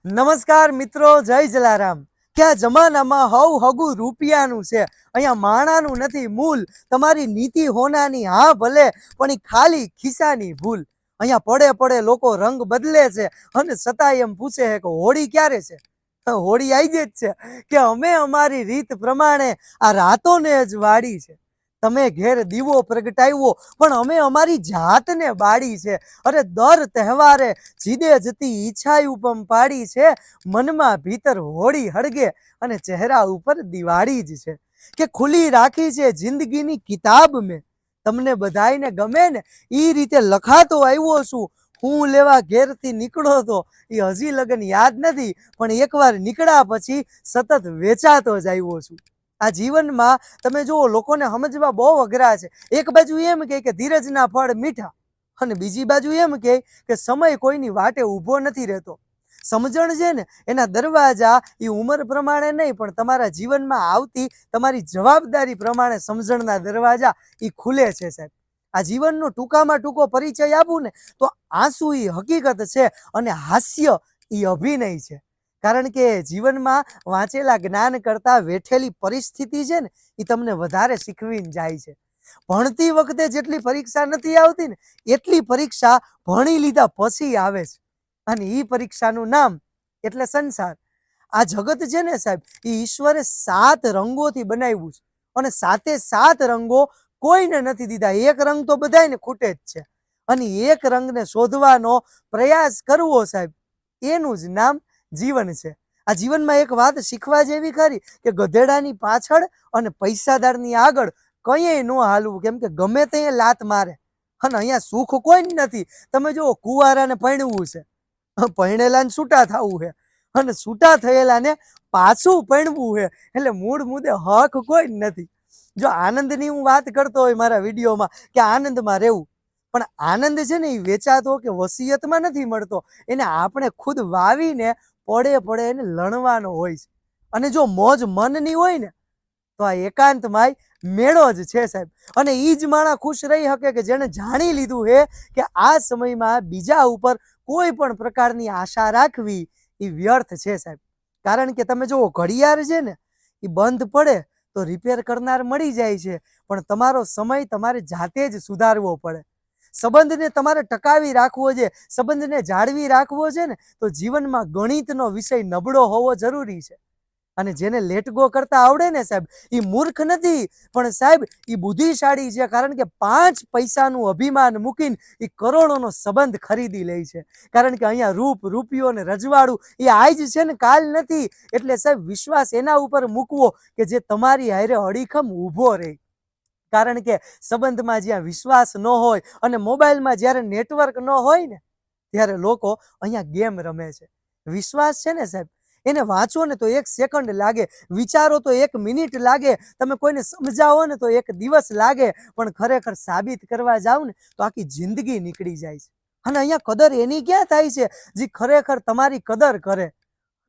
નમસ્કાર મિત્રો, જય જલારામ। કે આ જમાનામાં હગું રૂપિયાનું છે, અહીંયા માણાનું નથી મૂલ। તમારી નીતિ હોનાની હા ભલે, પણ ઈ ખાલી ખિસ્સાની ભૂલ। અહીંયા પડે પડે લોકો રંગ બદલે છે અને છતાંય એમ પૂછે છે કે હોળી ક્યારે છે। હોળી આવી જ છે કે અમે અમારી રીત પ્રમાણે આ રાતોને જ વાળી છે। તમે ઘેર દીવો પ્રગટાવ્યો પણ અમે અમારી જાતને બાળી છે। અરે દર તહેવારે જીદે જતી ઈચ્છાઈ ઉપમ પાડી છે। મનમાં ભીતર હોળી હળગે અને ચહેરા ઉપર દિવાળી જ છે કે ખુલ્લી રાખી છે જિંદગીની કિતાબ મેં। તમને બધાયને ગમે ને એ રીતે લખાતો આવ્યો છું। હું લેવા ઘેરથી નીકળો તો એ હજી લગન યાદ નથી, પણ એકવાર નીકળ્યા પછી સતત વેચાતો જ આવ્યો છું। આ જીવનમાં તમે જુઓ, લોકોને સમજવા બહુ અઘરા છે। એક બાજુ એમ કે ધીરજના ફળ મીઠા, અને બીજી બાજુ એમ કે સમય કોઈની વાટે ઊભો નથી રહેતો। સમજણ છે ને એના દરવાજા એ ઉંમર પ્રમાણે નહીં, પણ તમારા જીવનમાં આવતી તમારી જવાબદારી પ્રમાણે સમજણના દરવાજા એ ખુલે છે સાહેબ। આ જીવનનો ટૂંકામાં ટૂંકો પરિચય આપું ને તો આંસુ એ હકીકત છે અને હાસ્ય એ અભિનય છે। કારણ કે જીવનમાં વાંચેલા જ્ઞાન કરતા વેઠેલી પરિસ્થિતિ છે ને એ તમને વધારે શીખવીને જાય છે। ભણતી વખતે જેટલી પરીક્ષા નથી આવતી ને એટલી પરીક્ષા ભણી લીધા પછી આવે છે, અને એ પરીક્ષાનું નામ એટલે સંસાર। આ જગત છે ને સાહેબ, એ ઈશ્વરે 7 રંગોથી બનાવ્યું છે, અને 7 રંગો કોઈને નથી દીધા। એક રંગ તો બધાયને ખૂટે જ છે, અને એક રંગને શોધવાનો પ્રયાસ કરવો સાહેબ, એનું જ નામ જીવન છે। આ જીવનમાં એક વાત શીખવા જેવી ખરી કે ગધેડાની પાછળ અને પૈસાદારની આગળ કંઈ ન હાલવું, કેમ કે ગમે તે લાત મારે। અને અહીંયા સુખ કોઈ જ નથી। તમે જુઓ, કુંવારાને પરણવું છે, પરણેલાને છૂટા થવું છે, અને છૂટા થયેલાને પાછું પરણવું છે, એટલે મૂળ મુદ્દે હક કોઈ જ નથી। જો આનંદની હું વાત કરતો હોય મારા વિડીયોમાં કે આનંદમાં રહેવું, પણ આનંદ છે ને એ વેચાતો કે વસિયતમાં નથી મળતો, એને આપણે ખુદ વાવીને પડે પડે એને લણવાનો હોય છે। અને જો મોજ મનની હોય ને તો આ એકાંતમાં મેળો જ છે સાહેબ। અને એ જ માણસ ખુશ રહી શકે કે જેને જાણી લીધું છે કે આ સમયમાં બીજા ઉપર કોઈ પણ પ્રકારની આશા રાખવી એ વ્યર્થ છે સાહેબ। કારણ કે તમે જુઓ, ઘડિયાળ છે ને એ બંધ પડે તો રિપેર કરનાર મળી જાય છે, પણ તમારો સમય તમારે જાતે જ સુધારવો પડે। સંબંધને તમારે ટકાવી રાખવો છે, સંબંધને જાળવી રાખવો છે ને તો જીવનમાં ગણિતનો વિષય નબળો હોવો જરૂરી છે। અને જેને લેટ ગો કરતા આવડે ને સાહેબ, એ મૂર્ખ નથી, પણ સાહેબ એ બુદ્ધિશાળી છે। કારણ કે 5 પૈસાનું અભિમાન મૂકીને એ કરોડોનો સંબંધ ખરીદી લે છે। કારણ કે અહીંયા રૂપ, રૂપિયો ને રજવાડું એ આજ છે ને કાલ નથી। એટલે સાહેબ વિશ્વાસ એના ઉપર મૂકવો કે જે તમારી હારે અડીખમ ઊભો રહે। કારણ કે સંબંધમાં જ્યાં વિશ્વાસ ન હોય અને મોબાઈલમાં જ્યારે નેટવર્ક ન હોય ને ત્યારે લોકો અહીંયા ગેમ રમે છે। વિશ્વાસ છે ને સાહેબ, એને વાંચો ને તો 1 સેકન્ડ લાગે, વિચારો તો 1 મિનિટ લાગે, તમે કોઈને સમજાવો ને તો 1 દિવસ લાગે, પણ ખરેખર સાબિત કરવા જાવ ને તો આખી જિંદગી નીકળી જાય છે। અને અહીંયા કદર એની ક્યાં થાય છે જે ખરેખર તમારી કદર કરે।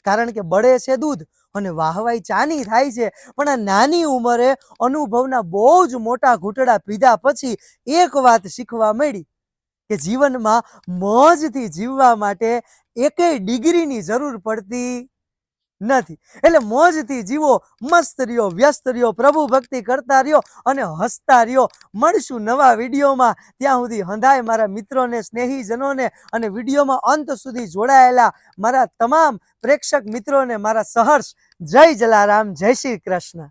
કારણ કે બળે છે દૂધ અને વાહવાઈ ચાની થાય છે, પણ આ નાની ઉંમરે અનુભવના બહુ જ મોટા ઘૂંટડા પીધા પછી એક વાત શીખવા મળી કે જીવનમાં મોજથી જીવવા માટે એકેય ડિગ્રીની જરૂર પડતી નથી। એટલે મોજથી જીવો, મસ્ત રહ્યો, વ્યસ્ત રહ્યો, પ્રભુ ભક્તિ કરતા રહ્યો અને હસતા રહ્યો। મળશું નવા વિડીયોમાં, ત્યાં સુધી હંધાય મારા મિત્રોને, સ્નેહીજનોને અને વિડીયોમાં અંત સુધી જોડાયેલા મારા તમામ પ્રેક્ષક મિત્રોને મારા સહર્ષ જય જલારામ, જય શ્રી કૃષ્ણ।